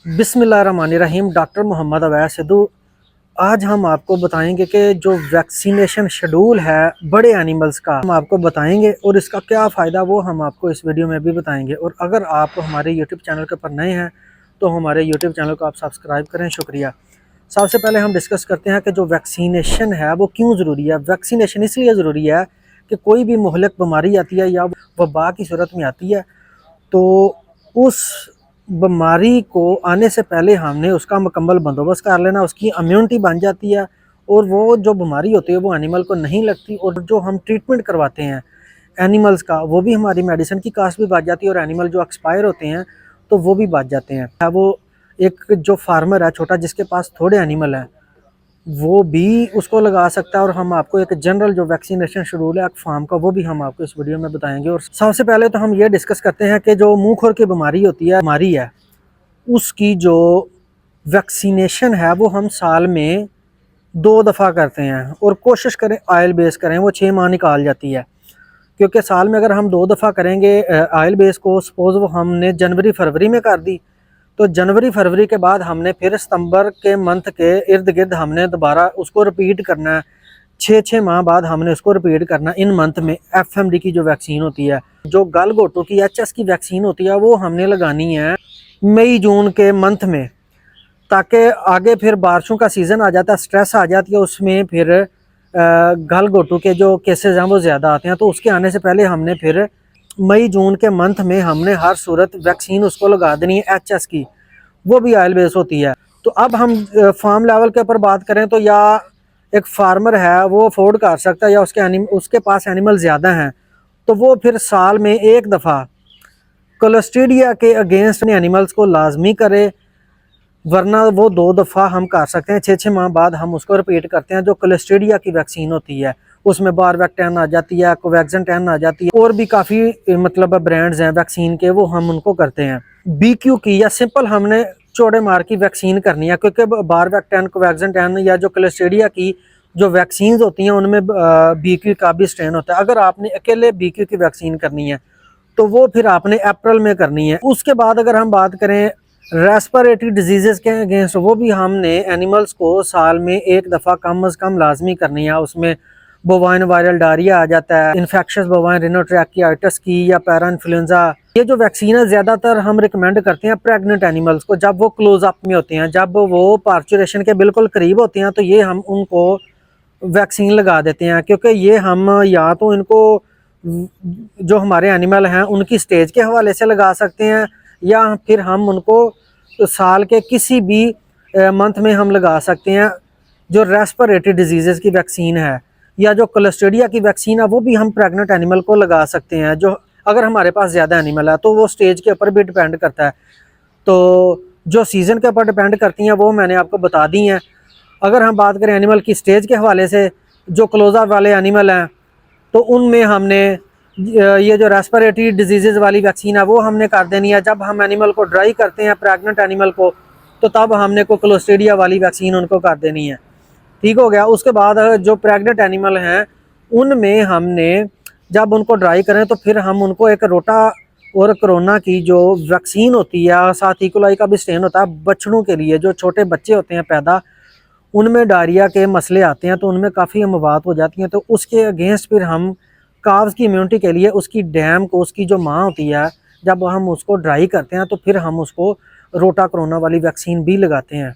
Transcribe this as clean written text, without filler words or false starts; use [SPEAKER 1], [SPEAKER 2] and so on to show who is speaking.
[SPEAKER 1] बिस्मिल्लाहिर्रहमानिर्रहीम। डॉक्टर मोहम्मद अवैस सिद्धू। आज हम आपको बताएंगे कि जो वैक्सीनेशन शेड्यूल है बड़े एनिमल्स का हम आपको बताएंगे और इसका क्या फ़ायदा वो हम आपको इस वीडियो में भी बताएंगे। और अगर आप हमारे यूट्यूब चैनल के ऊपर नए हैं तो हमारे यूट्यूब चैनल को आप सब्सक्राइब करें। शुक्रिया। सबसे पहले हम डिस्कस करते हैं कि जो वैक्सीनेशन है वो क्यों ज़रूरी है। वैक्सीनेशन इसलिए ज़रूरी है कि कोई भी मुहलक बीमारी आती है या वबा की सूरत में आती है तो उस बीमारी को आने से पहले हमने उसका मुकम्मल बंदोबस्त कर लेना, उसकी इम्यूनिटी बन जाती है और वो जो बीमारी होती है वो एनिमल को नहीं लगती। और जो हम ट्रीटमेंट करवाते हैं एनिमल्स का वो भी हमारी मेडिसिन की कास्ट भी बच जाती है और एनिमल जो एक्सपायर होते हैं तो वो भी बच जाते हैं। वो एक जो फार्मर है छोटा जिसके पास थोड़े एनिमल हैं वो भी उसको लगा सकता है। और हम आपको एक जनरल जो वैक्सीनेशन शेड्यूल है फार्म का वो भी हम आपको इस वीडियो में बताएंगे। और सबसे पहले तो हम ये डिस्कस करते हैं कि जो मुंह खुर की बीमारी होती है बीमारी है उसकी जो वैक्सीनेशन है वो हम साल में 2 दफ़ा करते हैं और कोशिश करें ऑयल बेस करें, वो 6 माह निकाल जाती है। क्योंकि साल में अगर हम 2 दफ़ा करेंगे ऑयल बेस को, सपोज़ वो हमने जनवरी फरवरी में कर दी तो जनवरी फरवरी के बाद हमने फिर सितंबर के मंथ के इर्द गिर्द हमने दोबारा उसको रिपीट करना है। 6 माह बाद हमने उसको रिपीट करना। इन मंथ में FMD की जो वैक्सीन होती है, जो गल घोटू की HS की वैक्सीन होती है वो हमने लगानी है मई जून के मंथ में, ताकि आगे फिर बारिशों का सीज़न आ जाता है, स्ट्रेस आ जाती है, उसमें फिर गल घोटू के जो केसेस हैं वो ज़्यादा आते हैं। तो उसके आने से पहले हमने फिर मई जून के मंथ में हमने हर सूरत वैक्सीन उसको लगा देनी है HS की, वो भी ऑयल बेस होती है। तो अब हम फार्म लेवल के ऊपर बात करें तो या एक फार्मर है वो अफोर्ड कर सकता है या उसके पास एनिमल ज़्यादा हैं तो वो फिर साल में 1 दफ़ा क्लोस्ट्रीडिया के अगेंस्ट एनिमल्स को लाजमी करे, वरना वो 2 दफ़ा हम कर सकते हैं। 6 माह बाद हम उसको रिपीट करते हैं। जो क्लोस्ट्रीडिया की वैक्सीन होती है उसमें बारवेक्टिन आ जाती है, कोवैक्सिन 10 आ जाती है और भी काफ़ी मतलब ब्रांड्स हैं वैक्सीन के, वो हम उनको करते हैं। BQ की या सिंपल हमने चौड़े मार की वैक्सीन करनी है, क्योंकि बारवेक्टिन, कोवैक्सिन 10 या जो क्लोस्ट्रीडिया की जो वैक्सीन होती हैं उनमें BQ का भी स्ट्रेन होता है। अगर आपने अकेले BQ की वैक्सीन करनी है तो वो फिर आपने अप्रैल में करनी है। उसके बाद अगर हम बात करें रेस्पिरेटरी डिजीज़ के अगेंस्ट, वो भी हमने एनिमल्स को साल में 1 दफ़ा कम अज़ कम लाजमी करनी है। उसमें बोवाइन वायरल डायरिया आ जाता है, इन्फेक्शस बोवाइन रिनोट्रैकियाइटिस की या पैरा इन्फ्लुएंजा। ये जो वैक्सीन है ज़्यादातर हम रिकमेंड करते हैं प्रेग्नेंट एनिमल्स को, जब वो क्लोज अप में होते हैं, जब वो पार्चुरेशन के बिल्कुल करीब होते हैं तो ये हम उनको वैक्सीन लगा देते हैं। क्योंकि ये हम या तो इनको जो हमारे एनिमल हैं उनकी स्टेज के हवाले से लगा सकते हैं या फिर हम उनको साल के किसी भी मंथ में हम लगा सकते हैं। जो रेस्पिरेटरी डिजीज़ की वैक्सीन है या जो क्लोस्ट्रीडिया की वैक्सीन है वो भी हम प्रेग्नेंट एनिमल को लगा सकते हैं, जो अगर हमारे पास ज़्यादा एनिमल है तो वो स्टेज के ऊपर भी डिपेंड करता है। तो जो सीज़न के ऊपर डिपेंड करती हैं वो मैंने आपको बता दी हैं। अगर हम बात करें एनिमल की स्टेज के हवाले से, जो क्लोज़अप वाले एनिमल हैं तो उनमें हमने ये जो रेस्पिरेटरी डिजीज़ वाली वैक्सीन है वो हमने कर देनी है। जब हम एनिमल को ड्राई करते हैं प्रेग्नेंट एनिमल को तो तब हमने को क्लोस्ट्रीडिया वाली वैक्सीन उनको कर देनी है। ठीक हो गया। उसके बाद जो प्रेग्नेंट एनिमल हैं उनमें हमने जब उनको ड्राई करें तो फिर हम उनको एक रोटा और कोरोना की जो वैक्सीन होती है, साथ इकोलाई का भी स्ट्रेन होता है बछड़ों के लिए, जो छोटे बच्चे होते हैं पैदा, उनमें डायरिया के मसले आते हैं तो उनमें काफ़ी अमवात हो जाती हैं। तो उसके अगेंस्ट फिर हम काव्स की इम्यूनिटी के लिए उसकी डैम को, उसकी जो माँ होती है, जब हम उसको ड्राई करते हैं तो फिर हम उसको रोटा कोरोना वाली वैक्सीन भी लगाते हैं।